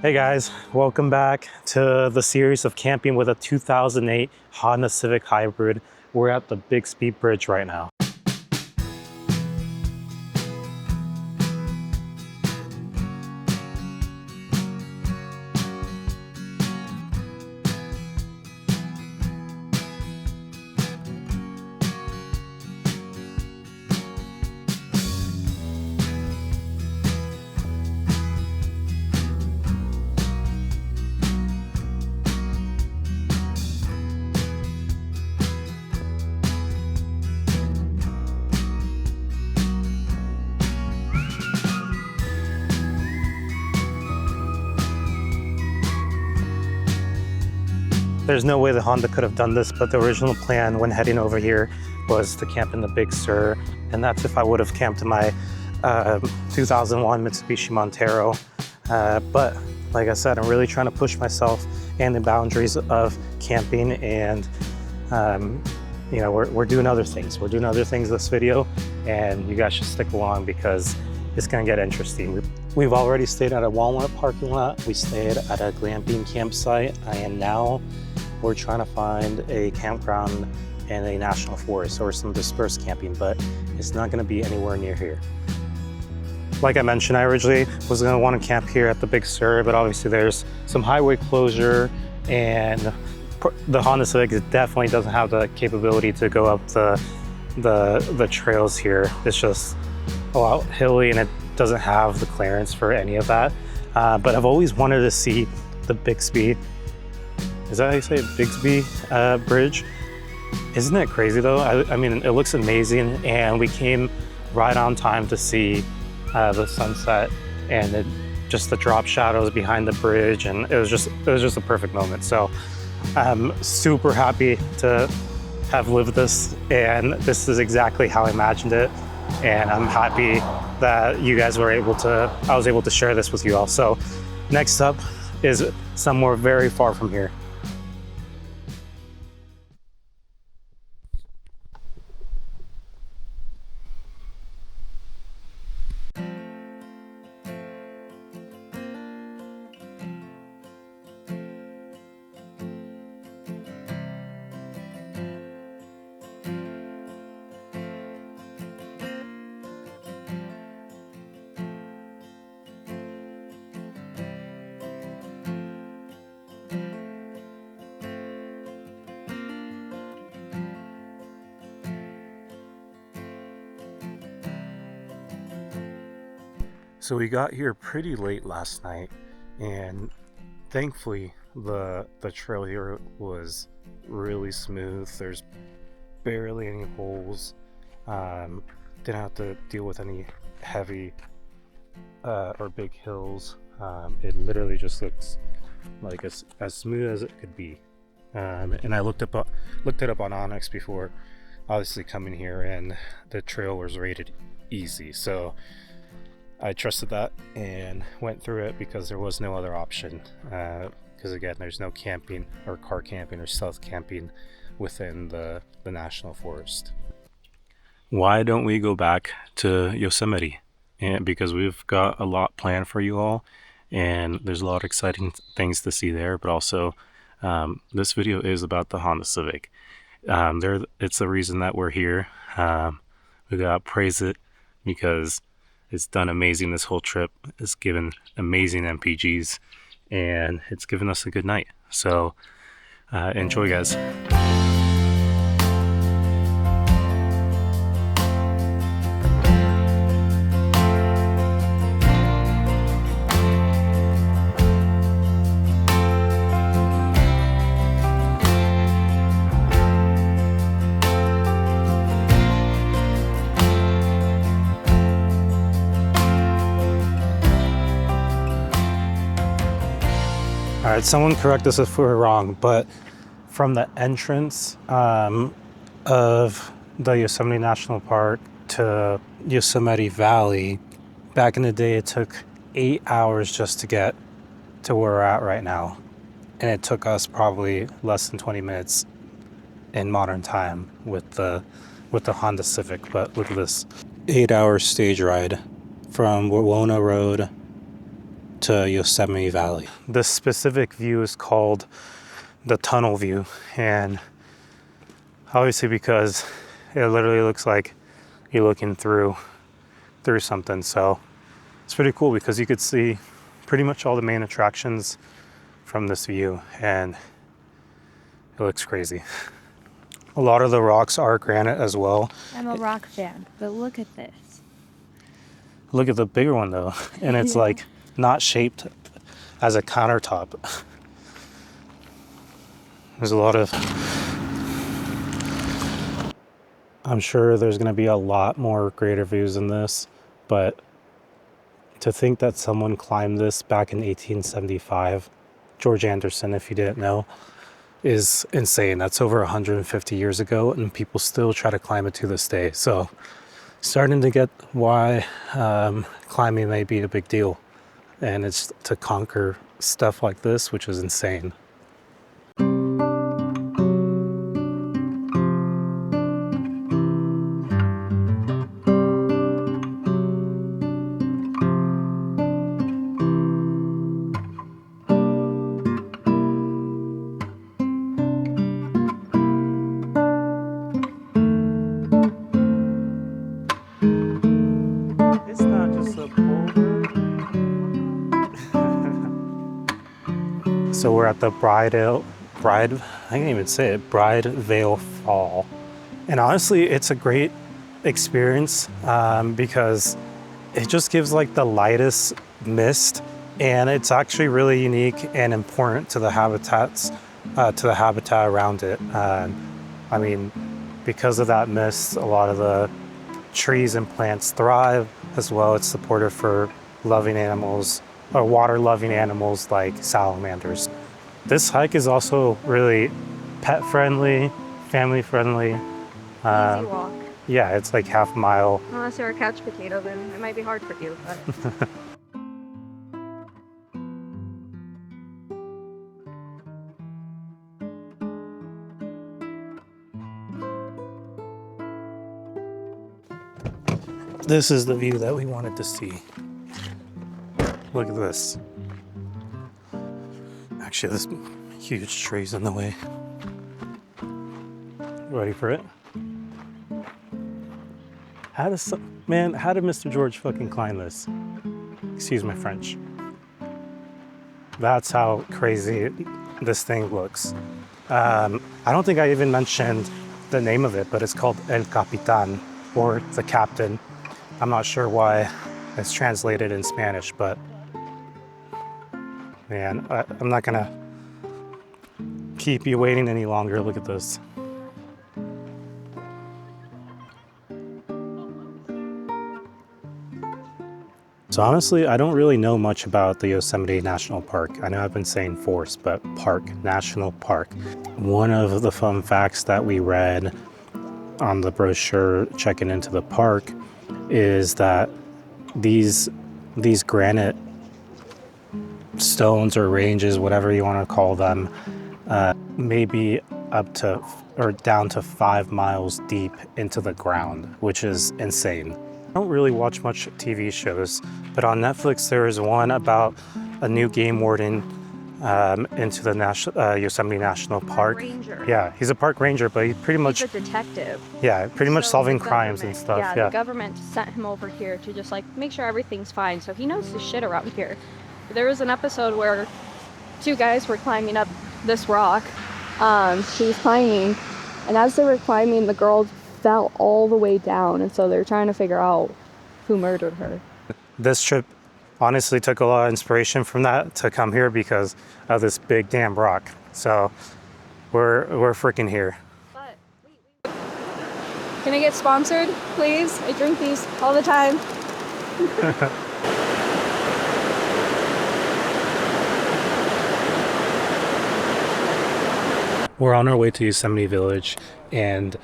Hey guys, welcome back to the series of camping with a 2008 Honda Civic Hybrid. We're at the Bixby Bridge right now. There's no way the Honda could have done this, but the original plan when heading over here was to camp in the Big Sur, and that's if I would have camped in my 2001 Mitsubishi Montero. But like I said, I'm really trying to push myself and the boundaries of camping, and you know, we're doing other things. We're doing other things this video, and you guys should stick along because it's gonna get interesting. We've already stayed at a Walmart parking lot. We stayed at a glamping campsite, and now we're trying to find a campground in a national forest or some dispersed camping, but it's not gonna be anywhere near here. Like I mentioned, I originally was gonna want to camp here at the Big Sur, but obviously there's some highway closure, and the Honda Civic definitely doesn't have the capability to go up the trails here. It's just a lot hilly, and it doesn't have the clearance for any of that. But I've always wanted to see the Bixby, is that how you say it? Bixby Bridge? Isn't it crazy though? I mean, it looks amazing, and we came right on time to see the sunset and just the drop shadows behind the bridge, and it was just a perfect moment. So I'm super happy to have lived this, and this is exactly how I imagined it, and I'm happy that you guys were I was able to share this with you all. So next up is somewhere very far from here. So we got here pretty late last night, and thankfully the trail here was really smooth. There's barely any holes. Didn't have to deal with any heavy or big hills. It literally just looks like as smooth as it could be. And I looked it up on Onyx before obviously coming here, and the trail was rated easy. So I trusted that and went through it because there was no other option. Because again, there's no camping or car camping or stealth camping within the national forest. Why don't we go back to Yosemite? And because we've got a lot planned for you all, and there's a lot of exciting things to see there. But also, this video is about the Honda Civic. It's the reason that we're here. We gotta praise it because it's done amazing this whole trip. It's given amazing MPGs, and it's given us a good night. So enjoy, guys. All right, someone correct us if we're wrong, but from the entrance of the Yosemite National Park to Yosemite Valley, back in the day, it took 8 hours just to get to where we're at right now. And it took us probably less than 20 minutes in modern time with the Honda Civic. But look at this 8-hour stage ride from Wawona Road to Yosemite Valley. This specific view is called the tunnel view, and obviously because it literally looks like you're looking through something. So it's pretty cool because you could see pretty much all the main attractions from this view, and it looks crazy. A lot of the rocks are granite as well. I'm a rock fan, but look at this. Look at the bigger one though, and it's like not shaped as a countertop. There's a lot of, I'm sure there's going to be a lot more greater views than this, but to think that someone climbed this back in 1875, George Anderson, if you didn't know, is insane. That's over 150 years ago, and people still try to climb it to this day. So starting to get why climbing may be a big deal, and it's to conquer stuff like this, which is insane. So we're at the Bridevale Fall. And honestly, it's a great experience because it just gives like the lightest mist, and it's actually really unique and important to the habitat around it. I mean, because of that mist, a lot of the trees and plants thrive as well. It's supportive for loving animals, or water-loving animals like salamanders. This hike is also really pet-friendly, family-friendly. Easy walk. Yeah, it's like half a mile. Unless you're a couch potato, then it might be hard for you. But this is the view that we wanted to see. Look at this. Actually, this huge tree's in the way. Ready for it? How did Mr. George fucking climb this? Excuse my French. That's how crazy this thing looks. I don't think I even mentioned the name of it, but it's called El Capitan, or the Captain. I'm not sure why it's translated in Spanish, but man, I'm not gonna keep you waiting any longer. Look at this. So honestly, I don't really know much about the Yosemite National Park. I know I've been saying forest, but park, national park. One of the fun facts that we read on the brochure checking into the park is that these granite stones or ranges, whatever you want to call them, maybe up to or down to 5 miles deep into the ground, which is insane. I don't really watch much TV shows, but on Netflix there is one about a new game warden into the Yosemite National Park. Ranger. Yeah, he's a park ranger, but he's He's a detective. Yeah, pretty much So solving the crimes and stuff. Yeah, Yeah, the government sent him over here to just like make sure everything's fine. So he knows his shit around here. There was an episode where 2 guys were climbing up this rock. She was climbing, and as they were climbing, the girl fell all the way down, and so they're trying to figure out who murdered her. This trip honestly took a lot of inspiration from that to come here because of this big damn rock. So we're freaking here. But can I get sponsored, please? I drink these all the time. We're on our way to Yosemite Village, and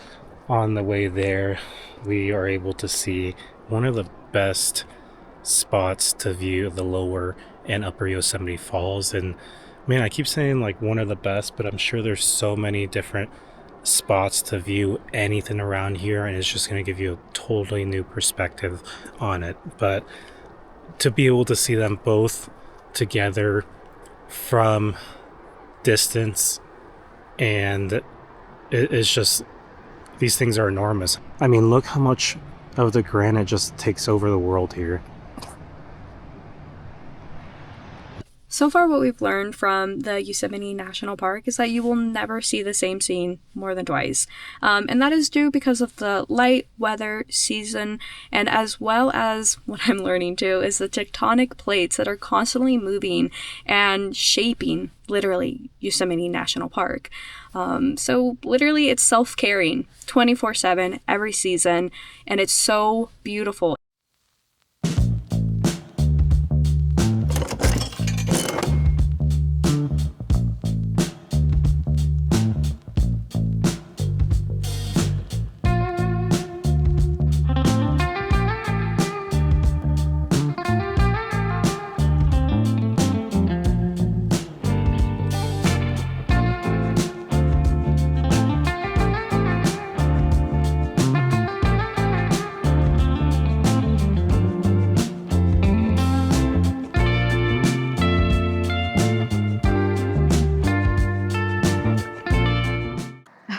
on the way there, we are able to see one of the best spots to view the lower and upper Yosemite Falls. And man, I keep saying like one of the best, but I'm sure there's so many different spots to view anything around here, and it's just going to give you a totally new perspective on it. But to be able to see them both together from distance, and it's just, these things are enormous. I mean, look how much of the granite just takes over the world here. So far, what we've learned from the Yosemite National Park is that you will never see the same scene more than twice. And that is due because of the light, weather, season, and as well as what I'm learning too is the tectonic plates that are constantly moving and shaping, literally, Yosemite National Park. So literally it's self-carrying 24/7 every season, and it's so beautiful.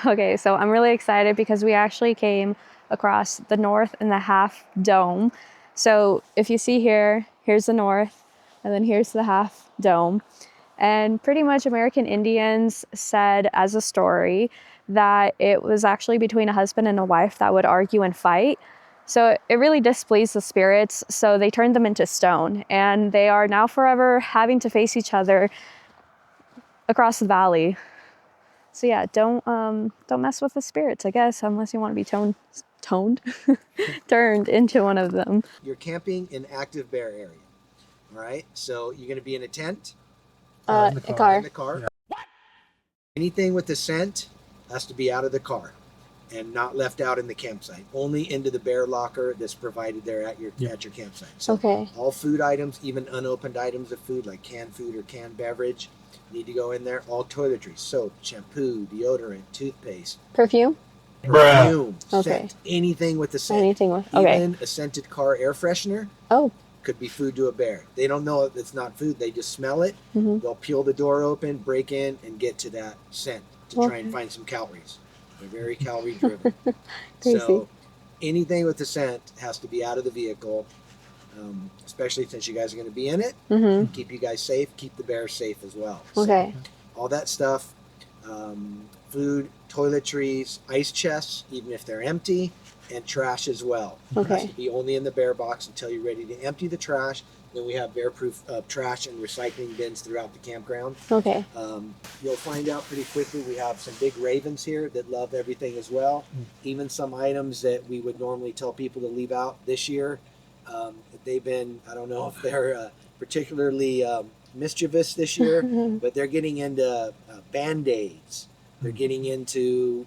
Okay, so I'm really excited because we actually came across the north and the half dome. So if you see here, here's the north, and then here's the half dome. And pretty much American Indians said as a story that it was actually between a husband and a wife that would argue and fight. So it really displeased the spirits, so they turned them into stone. And they are now forever having to face each other across the valley. So yeah, don't mess with the spirits, I guess, unless you want to be turned into one of them. You're camping in active bear area. All right. So you're going to be in a tent. In the car. In the car. Yeah. Anything with the scent has to be out of the car and not left out in the campsite. Only into the bear locker that's provided there at your campsite. So Okay. all food items, even unopened items of food like canned food or canned beverage, need to go in there. All toiletries, soap, shampoo, deodorant, toothpaste, Perfume? perfume, Okay. scent, anything with the scent. Anything with, okay. Even a scented car air freshener. Oh. Could be food to a bear. They don't know it's not food. They just smell it. Mm-hmm. They'll peel the door open, break in, and get to that scent to try and find some calories. They're very calorie driven. So anything with the scent has to be out of the vehicle, especially since you guys are going to be in it. Mm-hmm. Keep you guys safe. Keep the bears safe as well. Okay. So, all that stuff, food, toiletries, ice chests, even if they're empty, and trash as well. Okay. It has to be only in the bear box until you're ready to empty the trash. Then we have bear-proof trash and recycling bins throughout the campground. Okay. You'll find out pretty quickly we have some big ravens here that love everything as well. Even some items that we would normally tell people to leave out this year. They've been, I don't know if they're particularly mischievous this year, but they're getting into Band-Aids. They're getting into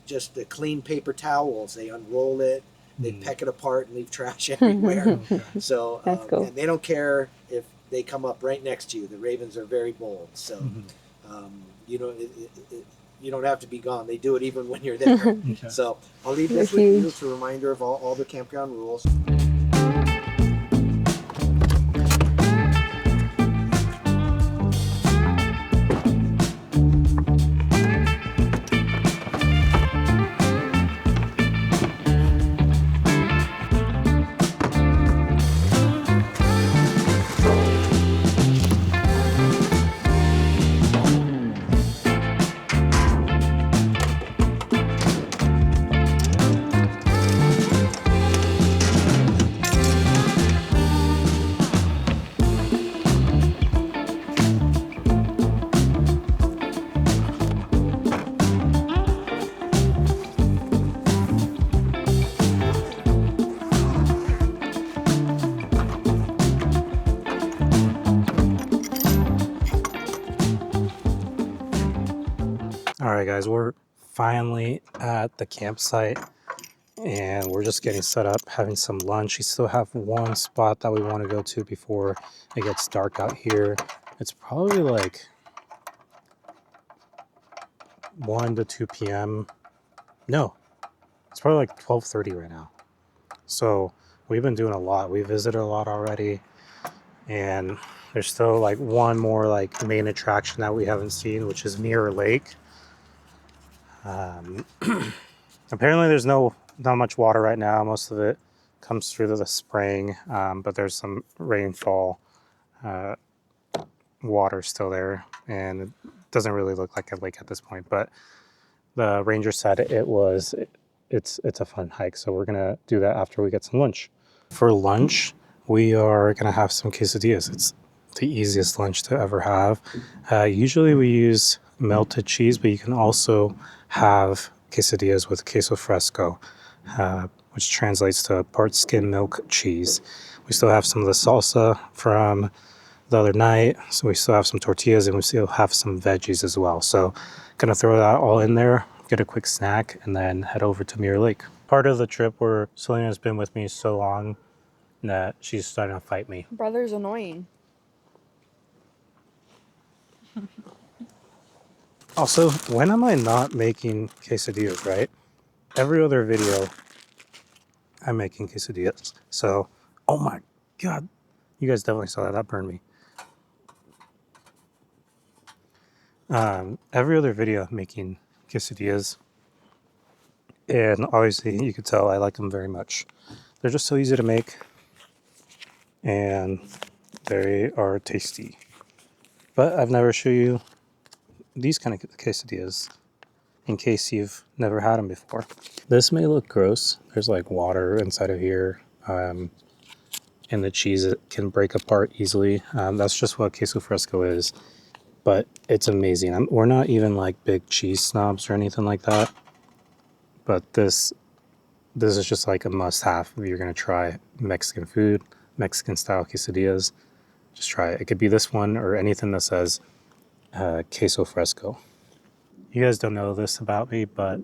just the clean paper towels. They unroll it, they peck it apart and leave trash everywhere. So That's cool. And they don't care if they come up right next to you. The ravens are very bold. So you know, you don't have to be gone. They do it even when you're there. Okay. So I'll leave this with you. It's a reminder of all the campground rules. All right, guys, we're finally at the campsite and we're just getting set up, having some lunch. We still have one spot that we want to go to before it gets dark out here. It's probably like 1 to 2 p.m. No, it's probably like 12:30 right now. So we've been doing a lot. We visited a lot already, and there's still like one more like main attraction that we haven't seen, which is Mirror Lake. Apparently there's not much water right now. Most of it comes through the spring, but there's some rainfall water still there, and it doesn't really look like a lake at this point. But the ranger said it's a fun hike, so we're gonna do that after we get some lunch. For lunch, we are gonna have some quesadillas. It's the easiest lunch to ever have. Usually we use melted cheese, but you can also have quesadillas with queso fresco, which translates to part skim milk cheese. We still have some of the salsa from the other night, so we still have some tortillas, and we still have some veggies as well. So gonna throw that all in there, get a quick snack, and then head over to Mirror Lake. Part of the trip where Selena's been with me so long that she's starting to fight me. Brother's annoying. Also, when am I not making quesadillas, right? Every other video, I'm making quesadillas. So, oh my God. You guys definitely saw that. That burned me. Every other video, I'm making quesadillas. And obviously, you could tell I like them very much. They're just so easy to make. And they are tasty. But I've never shown you these kind of quesadillas, in case you've never had them before. This may look gross. There's like water inside of here, and the cheese can break apart easily. That's just what queso fresco is, but it's amazing. We're not even like big cheese snobs or anything like that, but this is just like a must-have if you're gonna try Mexican food, Mexican style quesadillas. Just try it. It could be this one or anything that says queso fresco. You guys don't know this about me, but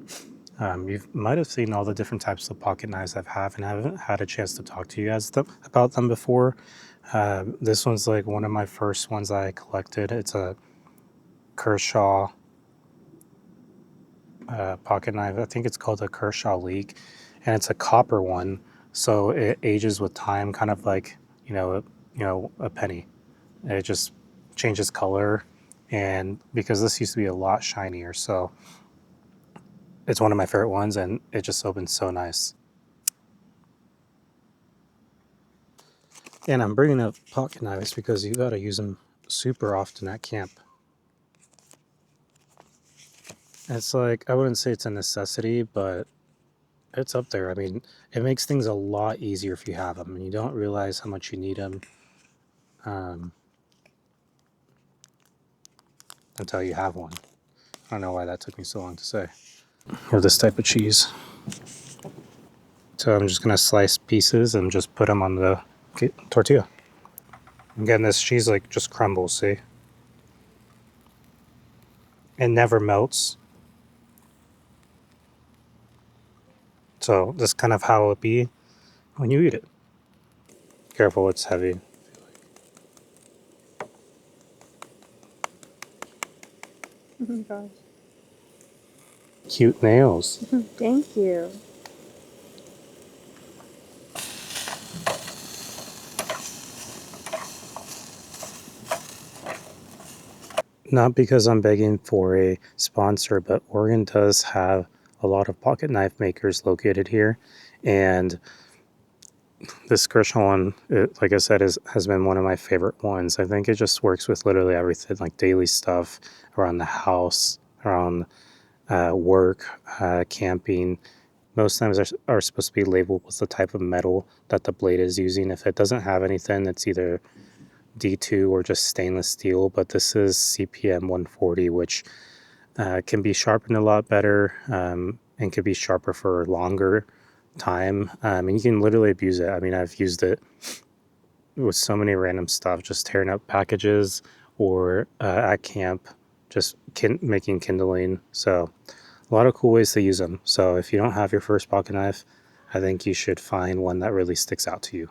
you might have seen all the different types of pocket knives I've had, and I haven't had a chance to talk to you guys about them before. This one's like one of my first ones I collected. It's a Kershaw pocket knife. I think it's called a Kershaw Leak, and it's a copper one, so it ages with time, kind of like a penny. It just changes color, and because this used to be a lot shinier, so it's one of my favorite ones, and it just opens so nice. And I'm bringing up pocket knives because you got to use them super often at camp. It's like, I wouldn't say it's a necessity, but it's up there. I mean, it makes things a lot easier if you have them, and you don't realize how much you need them until you have one. I don't know why that took me so long to say. Or this type of cheese. So I'm just gonna slice pieces and just put them on the tortilla. Again, this cheese like just crumbles, see? It never melts. So that's kind of how it be when you eat it. Careful, it's heavy. Oh my gosh. Cute nails. Thank you. Not because I'm begging for a sponsor, but Oregon does have a lot of pocket knife makers located here. And this Kershaw one, like I said, has been one of my favorite ones. I think it just works with literally everything, like daily stuff around the house, around work, camping. Most times are supposed to be labeled with the type of metal that the blade is using. If it doesn't have anything, it's either D2 or just stainless steel, but this is CPM 140, which can be sharpened a lot better and can be sharper for longer time. And you can literally abuse it. I mean, I've used it with so many random stuff, just tearing up packages or at camp, just making kindling. So a lot of cool ways to use them. So if you don't have your first pocket knife, I think you should find one that really sticks out to you.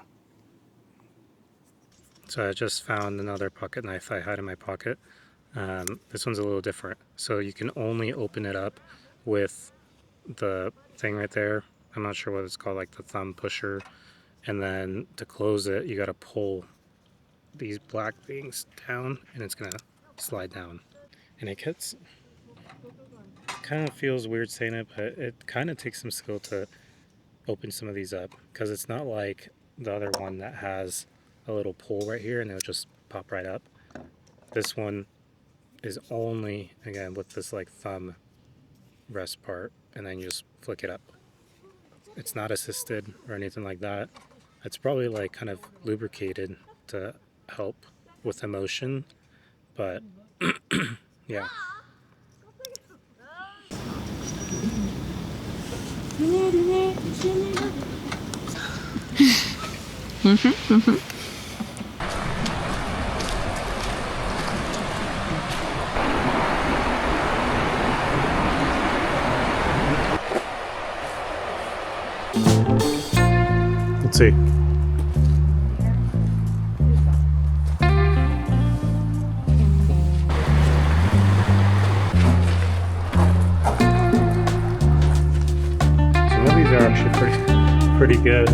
So I just found another pocket knife I had in my pocket. This one's a little different. So you can only open it up with the thing right there. I'm not sure what it's called, like the thumb pusher. And then to close it, you got to pull these black things down and it's gonna slide down. And it gets, kind of feels weird saying it, but it kind of takes some skill to open some of these up, because it's not like the other one that has a little pull right here and it'll just pop right up. This one is only, again, with this like thumb rest part, and then you just flick it up. It's not assisted or anything like that. It's probably like kind of lubricated to help with the motion, but yeah. Let's see. Some of these are actually pretty good.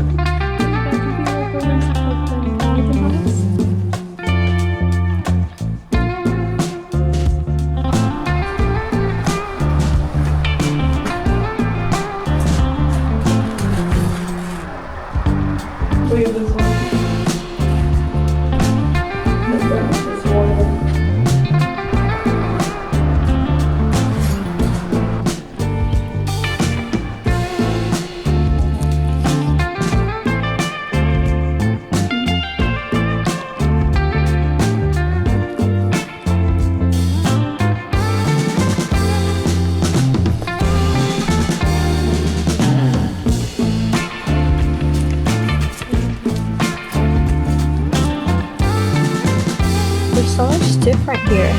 There's so much different here.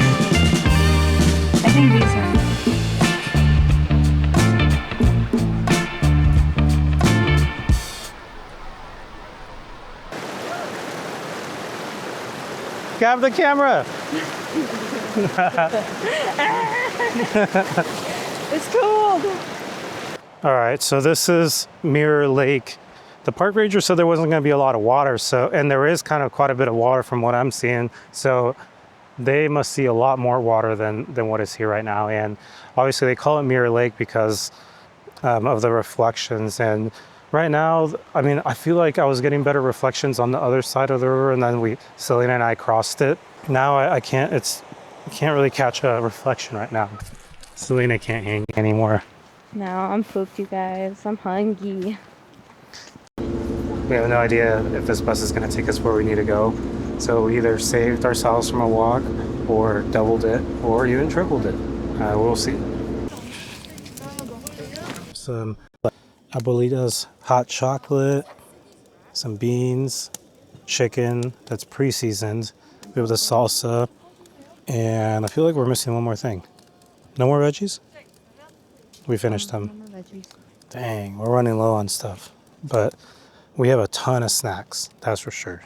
I think these are. Grab the camera. It's cold. All right, so this is Mirror Lake. The park ranger said there wasn't going to be a lot of water, and there is kind of quite a bit of water from what I'm seeing. So they must see a lot more water than what is here right now. And obviously they call it Mirror Lake because of the reflections. And right now, I mean, I feel like I was getting better reflections on the other side of the river, and then Selena and I crossed it. Now I can't really catch a reflection right now. Selena can't hang anymore. No, I'm pooped, you guys. I'm hungry. We have no idea if this bus is going to take us where we need to go. So we either saved ourselves from a walk, or doubled it, or even tripled it. We'll see. Some abuelitas hot chocolate, some beans, chicken that's pre-seasoned. We have the salsa, and I feel like we're missing one more thing. No more veggies? We finished them. No more veggies. Dang, we're running low on stuff. But we have a ton of snacks, that's for sure.